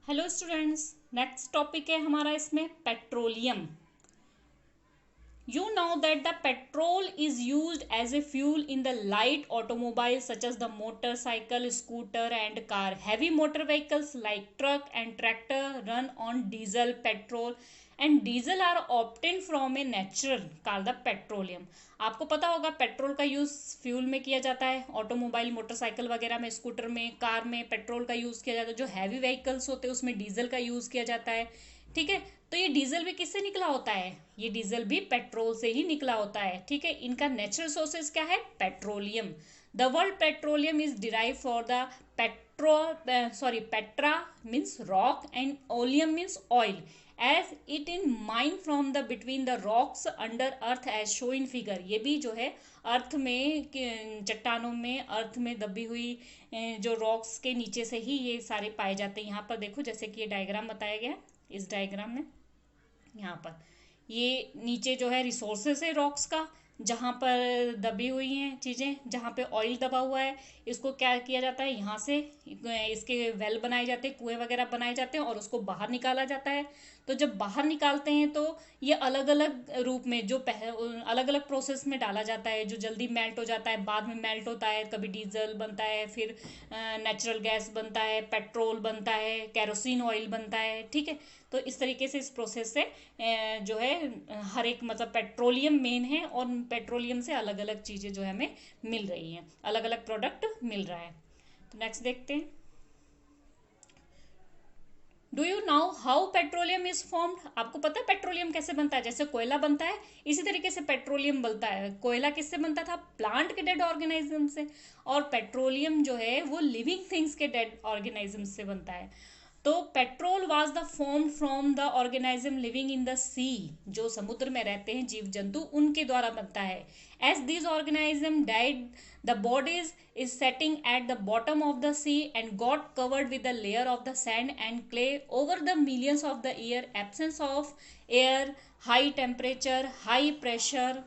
Hello students. Next topic है हमारा इसमें petroleum. You know that the petrol is used as a fuel in the light automobiles such as the motorcycle, scooter and car. Heavy motor vehicles like truck and tractor run on diesel, petrol and diesel are obtained from a natural called the petroleum. आपको पता होगा petrol का use fuel में किया जाता है, automobile motorcycle वगैरह में, स्कूटर में, कार में पेट्रोल का यूज़ किया जाता है। जो हैवी व्हीकल्स होते हैं उसमें डीजल का यूज़ किया जाता है। ठीक है, तो ये डीजल भी किससे निकला होता है? ये डीजल भी पेट्रोल से ही निकला होता है। ठीक है, इनका नेचुरल सोर्सेज क्या है? Petroleum. The word petroleum is derive for the petra means rock and oleum means oil as it in mine from the between the rocks under earth as show in figure. ये भी जो है अर्थ में, चट्टानों में, अर्थ में दबी हुई जो रॉक्स के नीचे से ही ये सारे पाए जाते हैं। यहाँ पर देखो, जैसे कि ये डायग्राम बताया गया है, इस डायग्राम में यहाँ पर ये नीचे जो है रिसोर्सेस है रॉक्स का, जहाँ पर दबी हुई हैं चीज़ें, जहाँ पे ऑयल दबा हुआ है, इसको क्या किया जाता है, यहाँ से इसके वेल बनाए जाते हैं, कुएं वगैरह बनाए जाते हैं और उसको बाहर निकाला जाता है। तो जब बाहर निकालते हैं तो ये अलग अलग रूप में, जो अलग अलग प्रोसेस में डाला जाता है, जो जल्दी मेल्ट हो जाता है, बाद में मेल्ट होता है, कभी डीजल बनता है, फिर नेचुरल गैस बनता है, पेट्रोल बनता है, केरोसिन ऑयल बनता है। ठीक है, तो इस तरीके से इस प्रोसेस से जो है हर एक, मतलब पेट्रोलियम मेन है और पेट्रोलियम से अलग अलग चीज़ें जो है हमें मिल रही हैं, अलग अलग प्रोडक्ट मिल रहा है। तो नेक्स्ट देखते हैं, do you now how petroleum is formed? आपको पता है पेट्रोलियम कैसे बनता है? जैसे कोयला बनता है, इसी तरीके से पेट्रोलियम बनता है। कोयला किससे बनता था? प्लांट के डेड ऑर्गेनिज्म से। और पेट्रोलियम जो है वो लिविंग थिंग्स के डेड ऑर्गेनिज्म से बनता है। तो petrol was the form from the organism living in the sea, जो समुद्र में रहते हैं जीव जंतु, उनके द्वारा बनता है। As this organism died the bodies is setting at the bottom of the sea and got covered with a layer of the sand and clay over the millions of the year. Absence of air, high temperature, high pressure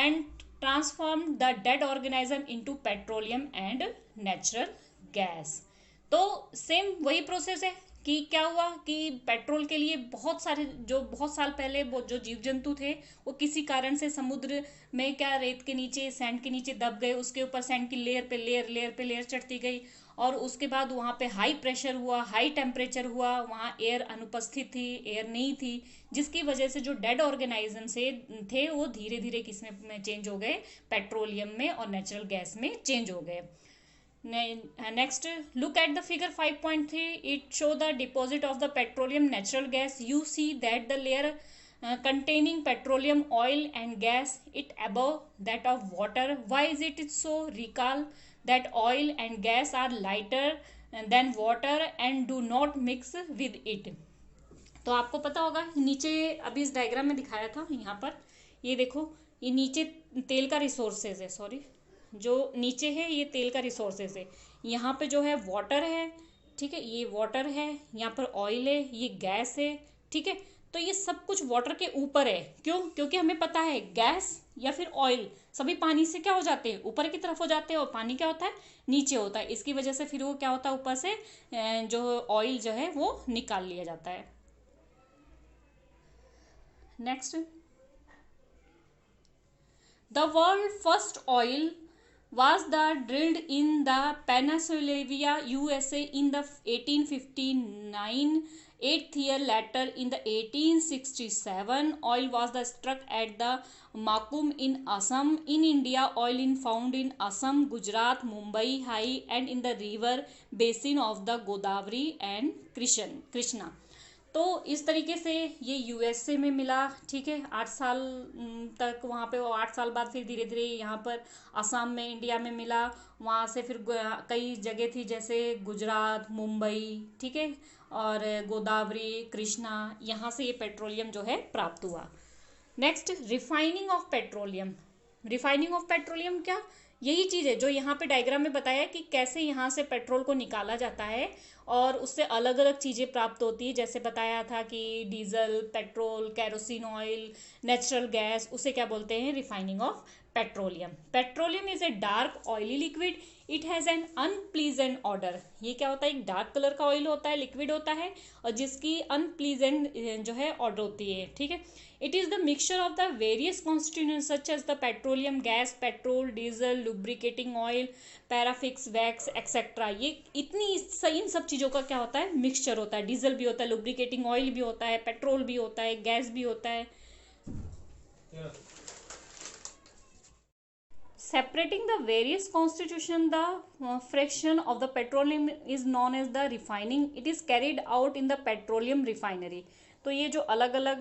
and transformed the dead organism into petroleum and natural gas. तो same वही process है कि क्या हुआ कि petrol के लिए बहुत सारे, जो बहुत साल पहले वो जो जीव जंतु थे वो किसी कारण से समुद्र में, क्या, रेत के नीचे, सैंड के नीचे दब गए, उसके ऊपर सैंड की लेयर पे लेयर, लेयर पे लेयर चढ़ती गई और उसके बाद वहाँ पे हाई प्रेशर हुआ, हाई टेम्परेचर हुआ, वहाँ एयर अनुपस्थित थी, एयर नहीं थी, जिसकी वजह से जो डेड ऑर्गेनाइजम से थे वो धीरे धीरे किसमें चेंज हो गए? पेट्रोलियम में और नेचुरल गैस में चेंज हो गए। Next, look at the figure 5.3. It show the deposit of the petroleum natural gas. You see that the layer containing petroleum oil and gas, it above that of water. Why is it so? Recall that oil and gas are lighter than water and do not mix with it. तो आपको पता होगा, नीचे अभी इस diagram में दिखाया था, यहाँ पर ये देखो, ये नीचे तेल का रिसोर्सेज है, सॉरी, जो नीचे है ये तेल का रिसोर्सेज है, यहाँ पे जो है वाटर है। ठीक है, ये वाटर है, यहाँ पर ऑयल है, ये गैस है। ठीक है, तो ये सब कुछ वाटर के ऊपर है। क्यों? क्योंकि हमें पता है गैस या फिर ऑयल सभी पानी से क्या हो जाते हैं? ऊपर की तरफ हो जाते हैं, और पानी क्या होता है? नीचे होता है। इसकी वजह से फिर वो क्या होता है, ऊपर से जो ऑयल जो है वो निकाल लिया जाता है। Next, the world first oil was drilled in the Pennsylvania, USA in the 1859. 8th year later, in the 1867, oil was struck at the Makum in Assam. In India, oil is found in Assam, Gujarat, Mumbai High and in the river basin of the Godavari and Krishna. तो इस तरीके से ये USA में मिला। ठीक है, 8 साल तक वहाँ पे, 8 साल बाद फिर धीरे धीरे यहाँ पर असम में, इंडिया में मिला। वहाँ से फिर कई जगह थी, जैसे गुजरात, मुंबई, ठीक है, और गोदावरी, कृष्णा, यहाँ से ये पेट्रोलियम जो है प्राप्त हुआ। Next, refining of petroleum. Refining of petroleum क्या? यही चीज़ है जो यहाँ पे डायग्राम में बताया कि कैसे यहाँ से पेट्रोल को निकाला जाता है और उससे अलग अलग चीज़ें प्राप्त होती है। जैसे बताया था कि diesel, petrol, kerosene oil, natural gas, उसे क्या बोलते हैं? Refining of petroleum is a dark oily liquid, it has an unpleasant order. ये क्या होता है, एक डार्क कलर का ऑयल होता है, लिक्विड होता है, और जिसकी अनप्लीजेंट जो है ऑर्डर होती है, ठीक है। It is the mixture of the various constituents such as the petroleum gas, petrol, diesel, lubricating oil, paraffins, wax etcetera. ये इन सब चीज़ों का क्या होता है, मिक्सचर होता है। डीजल भी होता है, लुब्रिकेटिंग ऑयल भी होता है, पेट्रोल भी होता है, गैस भी होता है। Separating the various constitution, the fraction of the petroleum is known as the refining. It is carried out in the petroleum refinery. तो ये जो अलग अलग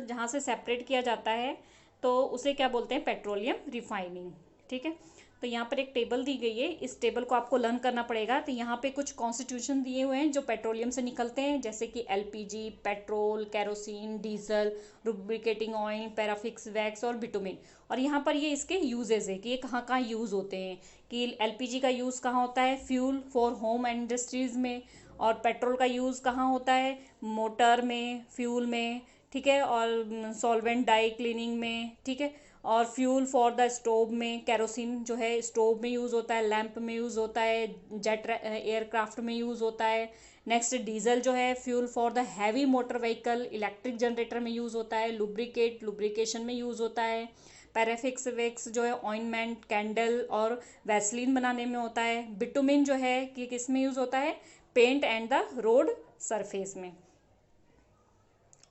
जहाँ से सेपरेट किया जाता है तो उसे क्या बोलते हैं, पेट्रोलियम रिफाइनिंग, ठीक है। तो यहाँ पर एक टेबल दी गई है, इस टेबल को आपको लर्न करना पड़ेगा। तो यहाँ पे कुछ कॉन्स्टिट्यूशन दिए हुए हैं जो पेट्रोलियम से निकलते हैं, जैसे कि LPG, petrol, kerosene, diesel, lubricating oil, paraffins, wax और बिटुमिन। और यहाँ पर ये इसके यूजेस है कि ये कहाँ कहाँ यूज़ होते हैं, कि एलपीजी का यूज़ कहाँ होता है, fuel for home and industries में, और पेट्रोल का यूज़ कहाँ होता है, मोटर में, फ्यूल में, ठीक है, और सॉल्वेंट डाई क्लीनिंग में, ठीक है, और फ्यूल फॉर द स्टोव में, केरोसिन जो है स्टोव में यूज़ होता है, लैंप में यूज़ होता है, जेट एयरक्राफ्ट में यूज़ होता है। नेक्स्ट डीजल जो है fuel for the heavy motor vehicle, electric generator में यूज़ होता है, लुब्रिकेशन में यूज़ होता है। पैराफिक्स वेक्स जो है ऑइंटमेंट, कैंडल और वैसलीन बनाने में होता है। बिटुमिन जो है कि किस में यूज़ होता है, paint and the road surface में।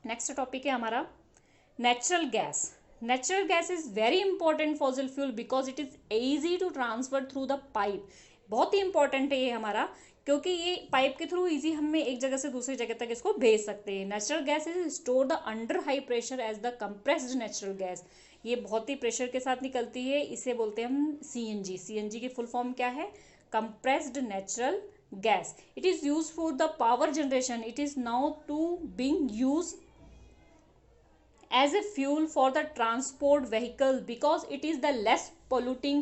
नेक्स्ट टॉपिक है हमारा natural gas. Natural gas is very important fossil fuel because it is easy to transfer through the pipe. बहुत ही इंपॉर्टेंट है ये हमारा, क्योंकि ये पाइप के थ्रू इजी हम एक जगह से दूसरी जगह तक इसको भेज सकते हैं। Natural gas is store the under high pressure as the compressed natural gas. ये बहुत ही प्रेशर के साथ निकलती है, इसे बोलते हैं हम सीएनजी। सीएनजी की फुल फॉर्म क्या है, compressed natural gas. It is use for the power generation. It is now to being use as a fuel for the transport vehicle because it is the less polluting,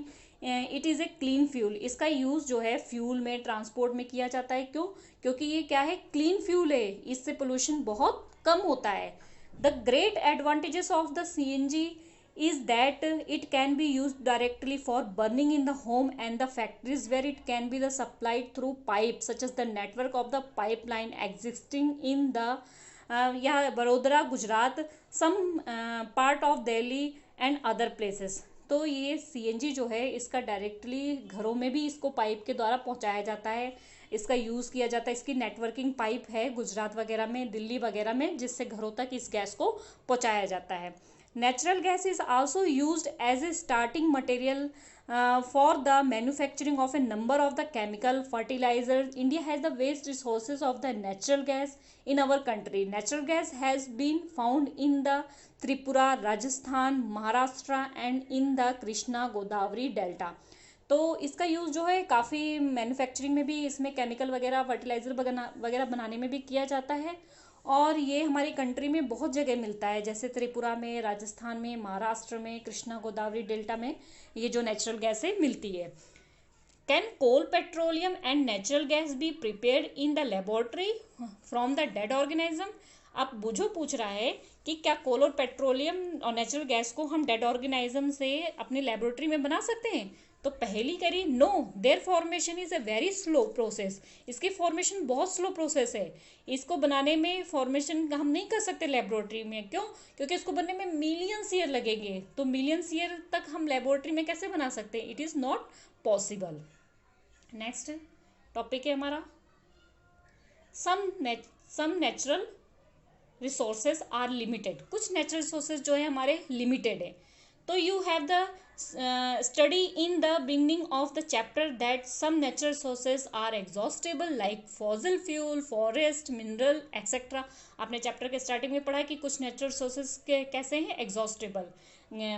it is a clean fuel। इसका use जो है fuel में, transport में किया जाता है। क्यों, क्योंकि ये क्या है, क्लीन फ्यूल है, इससे पोल्यूशन बहुत कम होता है। The great advantages of the CNG is that it can be used directly for burning in the home and the factories where it can be the supplied through pipes such as the network of the pipeline existing in the या Vadodara, Gujarat, some part of Delhi and other places. तो ये CNG जो है इसका directly घरों में भी इसको पाइप के द्वारा पहुंचाया जाता है, इसका यूज़ किया जाता है। इसकी नेटवर्किंग पाइप है गुजरात वगैरह में, दिल्ली वगैरह में, जिससे घरों तक इस गैस को पहुंचाया जाता है। Natural gas is also used as a starting material for the manufacturing of a number of the chemical fertilizers. India has the vast resources of the natural gas in our country. Natural gas has been found in the Tripura, Rajasthan, Maharashtra and in the Krishna Godavari delta. तो इसका use जो है काफ़ी manufacturing में भी, इसमें chemical वगैरह, fertiliser वगैरह बनाने में भी किया जाता है। और ये हमारी कंट्री में बहुत जगह मिलता है, जैसे त्रिपुरा में, राजस्थान में, महाराष्ट्र में, कृष्णा गोदावरी डेल्टा में ये जो नेचुरल गैस है मिलती है। Can coal, petroleum and natural gas be prepared in the laboratory from the dead organism. अब बुझो पूछ रहा है कि क्या कोल और पेट्रोलियम और नेचुरल गैस को हम डेड ऑर्गेनिज्म से अपने लेबोरेटरी में बना सकते हैं। तो पहली करी no, their formation is a very slow process. इसकी फॉर्मेशन बहुत स्लो प्रोसेस है, इसको बनाने में फॉर्मेशन हम नहीं कर सकते लेबोरेटरी में। क्यों, क्योंकि इसको बनने में मिलियंस ईयर लगेंगे। तो मिलियंस ईयर तक हम लेबोरेटरी में कैसे बना सकते हैं, it is not possible. Next topic है हमारा some natural resources are limited. कुछ नेचुरल रिसोर्सेज जो है हमारे लिमिटेड है। तो you have the study in the beginning of the chapter that some natural sources are exhaustible like fossil fuel, forest, mineral etc. आपने chapter के starting में पढ़ा कि कुछ नेचुरल सोर्सेज के कैसे हैं, एग्जॉस्टेबल,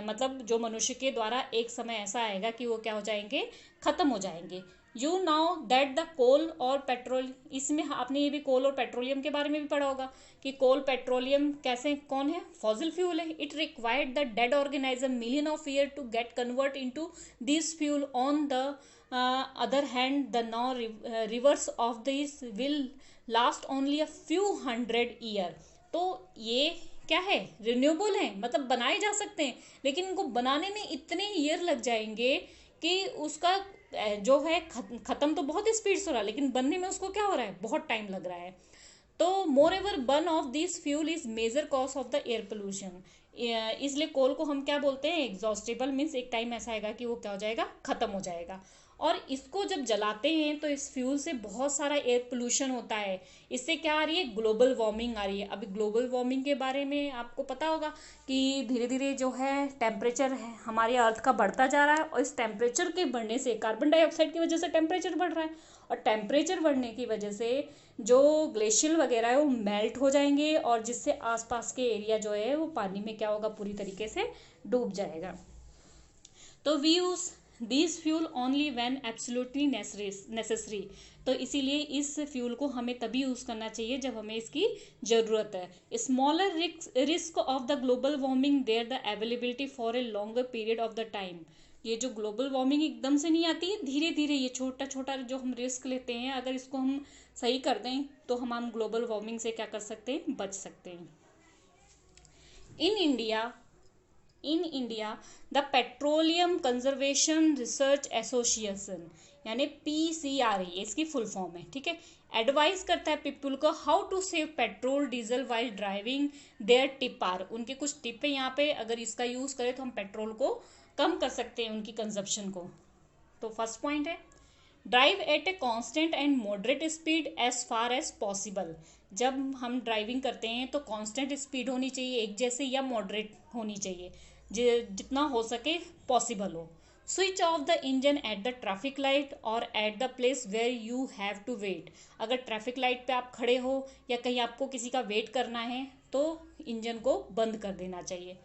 मतलब जो मनुष्य के द्वारा एक समय ऐसा आएगा कि वो क्या हो जाएंगे, खत्म हो जाएंगे। You know that the coal और पेट्रोल, इसमें आपने ये भी कोल और पेट्रोलियम के बारे में भी पढ़ा होगा कि कोल, पेट्रोलियम कैसे, कौन है, फॉसिल फ्यूल है। It required the dead organism million of year to get convert into this fuel. On the other hand the known reserves of this will last only a few hundred year. तो ये क्या है, renewable है, मतलब बनाए जा सकते हैं, लेकिन इनको बनाने में इतने ईयर लग जाएंगे कि उसका जो है खत्म तो बहुत स्पीड से हो रहा है, लेकिन बनने में उसको क्या हो रहा है, बहुत टाइम लग रहा है। तो moreover burn of this fuel is major cause of the air pollution. इसलिए कोल को हम क्या बोलते हैं, एग्जॉस्टेबल, मीन्स एक टाइम ऐसा आएगा कि वो क्या हो जाएगा, खत्म हो जाएगा। और इसको जब जलाते हैं तो इस फ्यूल से बहुत सारा एयर पोल्यूशन होता है। इससे क्या आ रही है, ग्लोबल वार्मिंग आ रही है। अभी ग्लोबल वार्मिंग के बारे में आपको पता होगा कि धीरे धीरे जो है टेम्परेचर है हमारे अर्थ का बढ़ता जा रहा है, और इस टेम्परेचर के बढ़ने से कार्बन डाइऑक्साइड की वजह से टेम्परेचर बढ़ रहा है, और टेम्परेचर बढ़ने की वजह से जो ग्लेशियर वगैरह है वो मेल्ट हो जाएंगे, और जिससे आसपास के एरिया जो है वो पानी में क्या होगा, पूरी तरीके से डूब जाएगा। तो we use this fuel only when absolutely necessary. तो इसीलिए इस फ्यूल को हमें तभी यूज़ करना चाहिए जब हमें इसकी ज़रूरत है। Smaller risk of the global warming their the availability for a longer period of the time. ये जो ग्लोबल वार्मिंग एकदम से नहीं आती है, धीरे धीरे ये छोटा छोटा जो हम रिस्क लेते हैं, अगर इसको हम सही कर दें तो हम ग्लोबल वार्मिंग से क्या कर सकते हैं, बच सकते हैं। In India the petroleum conservation research association, यानी PCRE इसकी फुल फॉर्म है, ठीक है, एडवाइस करता है पीपल को how to save petrol diesel while driving. Their tip are, उनके कुछ टिप है यहाँ पे, अगर इसका यूज करें तो हम पेट्रोल को कम कर सकते हैं, उनकी कंजप्शन को। तो फर्स्ट पॉइंट है, drive at a constant and moderate speed as far as possible. जब हम ड्राइविंग करते हैं तो कांस्टेंट स्पीड होनी चाहिए एक जैसे, या मॉडरेट होनी चाहिए, जितना हो सके पॉसिबल हो। Switch off the engine at the traffic light और at the place where you have to wait. अगर ट्रैफिक लाइट पे आप खड़े हो या कहीं आपको किसी का वेट करना है तो इंजन को बंद कर देना चाहिए।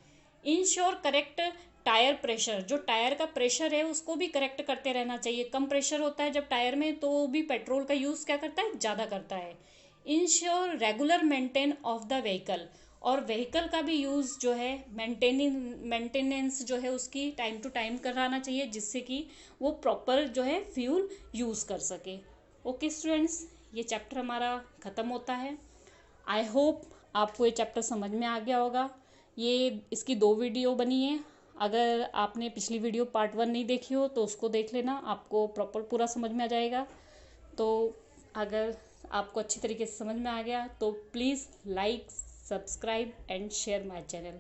इंश्योर करेक्ट टायर प्रेशर, जो टायर का प्रेशर है उसको भी करेक्ट करते रहना चाहिए। कम प्रेशर होता है जब टायर में तो भी पेट्रोल का यूज़ क्या करता है, ज़्यादा करता है। Ensure regular maintain of the vehicle, और व्हीकल का भी यूज़ जो है मेंटेनेंस जो है उसकी टाइम टू टाइम कराना चाहिए, जिससे कि वो प्रॉपर जो है फ्यूल यूज़ कर सके। ओके स्टूडेंट्स, ये चैप्टर हमारा ख़त्म होता है। आई होप आपको ये चैप्टर समझ में आ गया होगा। ये इसकी 2 वीडियो बनी है, अगर आपने पिछली वीडियो पार्ट 1 नहीं देखी हो तो उसको देख लेना, आपको प्रॉपर पूरा समझ में आ जाएगा। तो अगर आपको अच्छी तरीके से समझ में आ गया तो please like, subscribe and share my channel.